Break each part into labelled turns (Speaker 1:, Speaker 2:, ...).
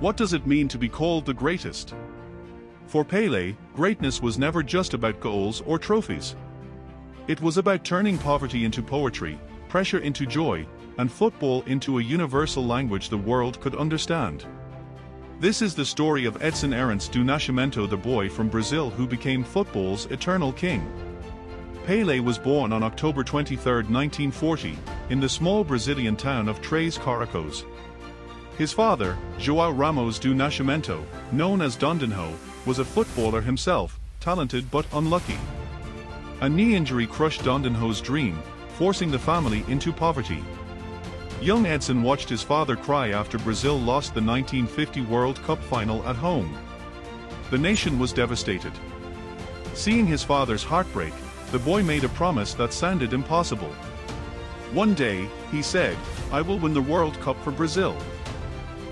Speaker 1: What does it mean to be called the greatest? For Pelé, greatness was never just about goals or trophies. It was about turning poverty into poetry, pressure into joy, and football into a universal language the world could understand. This is the story of Edson Arantes do Nascimento, the boy from Brazil who became football's eternal king. Pelé was born on October 23, 1940, in the small Brazilian town of Três Coracoes. His father, João Ramos do Nascimento, known as Dondinho, was a footballer himself, talented but unlucky. A knee injury crushed Dondinho's dream, forcing the family into poverty. Young Edson watched his father cry after Brazil lost the 1950 World Cup final at home. The nation was devastated. Seeing his father's heartbreak, the boy made a promise that sounded impossible. One day, he said, "I will win the World Cup for Brazil."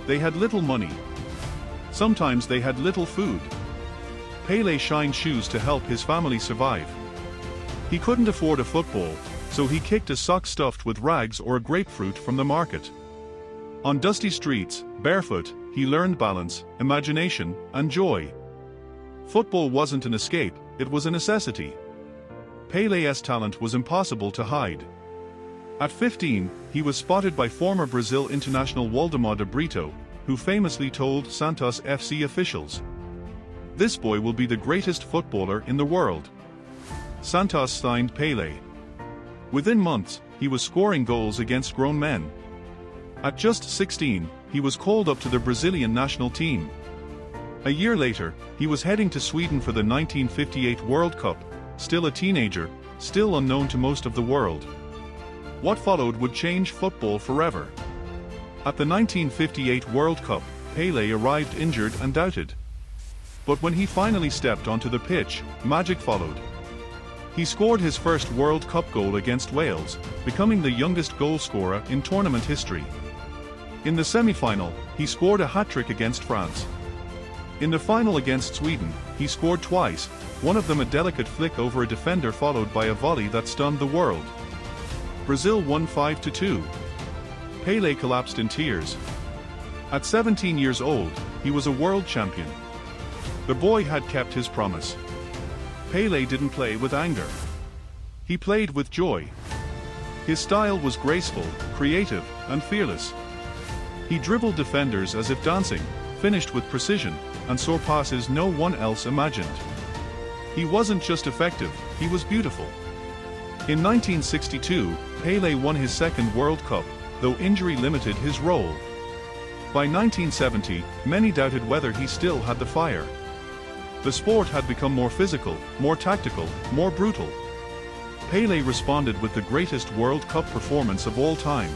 Speaker 1: They had little money. Sometimes they had little food. Pelé shined shoes to help his family survive. He couldn't afford a football, so he kicked a sock stuffed with rags or a grapefruit from the market. On dusty streets, barefoot, he learned balance, imagination, and joy. Football wasn't an escape, it was a necessity. Pelé's talent was impossible to hide. At 15, he was spotted by former Brazil international Waldemar de Brito, who famously told Santos FC officials, "This boy will be the greatest footballer in the world." Santos signed Pelé. Within months, he was scoring goals against grown men. At just 16, he was called up to the Brazilian national team. A year later, he was heading to Sweden for the 1958 World Cup, still a teenager, still unknown to most of the world. What followed would change football forever. At the 1958 World Cup, Pelé arrived injured and doubted. But when he finally stepped onto the pitch, magic followed. He scored his first World Cup goal against Wales, becoming the youngest goalscorer in tournament history. In the semi-final, he scored a hat-trick against France. In the final against Sweden, he scored twice, one of them a delicate flick over a defender followed by a volley that stunned the world. Brazil won 5-2. Pelé collapsed in tears. At 17 years old, he was a world champion. The boy had kept his promise. Pelé didn't play with anger. He played with joy. His style was graceful, creative, and fearless. He dribbled defenders as if dancing, finished with precision, and saw passes no one else imagined. He wasn't just effective, he was beautiful. In 1962, Pelé won his second World Cup, though injury limited his role. By 1970, many doubted whether he still had the fire. The sport had become more physical, more tactical, more brutal. Pelé responded with the greatest World Cup performance of all time.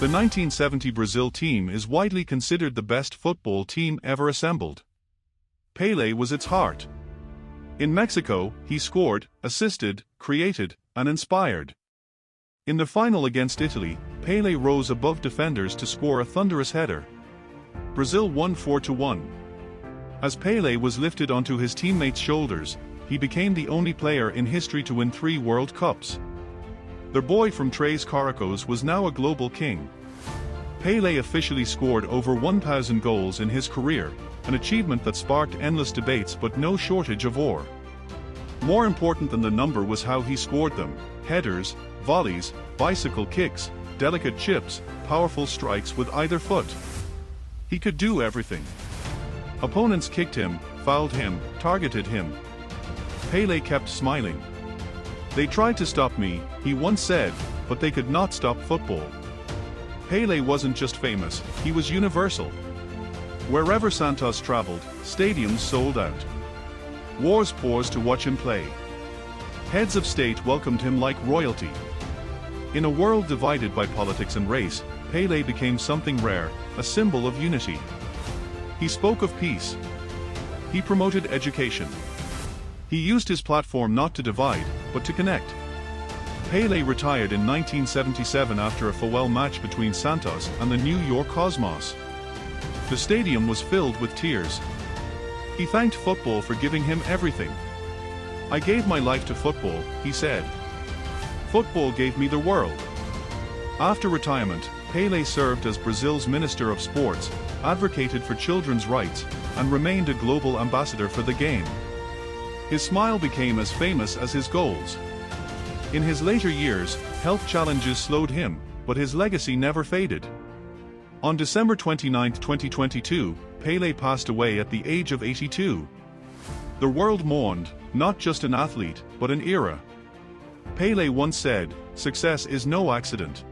Speaker 1: The 1970 Brazil team is widely considered the best football team ever assembled. Pelé was its heart. In Mexico, he scored, assisted, created, and inspired. In the final against Italy, Pelé rose above defenders to score a thunderous header. Brazil won 4-1. As Pelé was lifted onto his teammates' shoulders, he became the only player in history to win 3 World Cups. The boy from Três Coracoes was now a global king. Pelé officially scored over 1,000 goals in his career, an achievement that sparked endless debates but no shortage of awe. More important than the number was how he scored them: headers, volleys, bicycle kicks, delicate chips, powerful strikes with either foot. He could do everything. Opponents kicked him, fouled him, targeted him. Pelé kept smiling. "They tried to stop me," he once said, "but they could not stop football." Pelé wasn't just famous, he was universal. Wherever Santos traveled, stadiums sold out. Wars paused to watch him play. Heads of state welcomed him like royalty. In a world divided by politics and race, Pelé became something rare, a symbol of unity. He spoke of peace. He promoted education. He used his platform not to divide, but to connect. Pelé retired in 1977 after a farewell match between Santos and the New York Cosmos. The stadium was filled with tears. He thanked football for giving him everything. "I gave my life to football," he said. "Football gave me the world." After retirement, Pelé served as Brazil's Minister of Sports, advocated for children's rights, and remained a global ambassador for the game. His smile became as famous as his goals. In his later years, health challenges slowed him, but his legacy never faded. On December 29, 2022, Pelé passed away at the age of 82. The world mourned, not just an athlete, but an era. Pelé once said, "Success is no accident.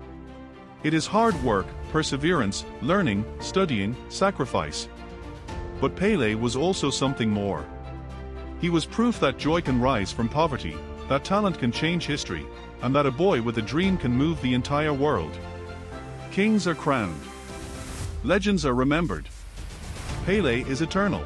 Speaker 1: It is hard work, perseverance, learning, studying, sacrifice." But Pelé was also something more. He was proof that joy can rise from poverty, that talent can change history, and that a boy with a dream can move the entire world. Kings are crowned. Legends are remembered. Pelé is eternal.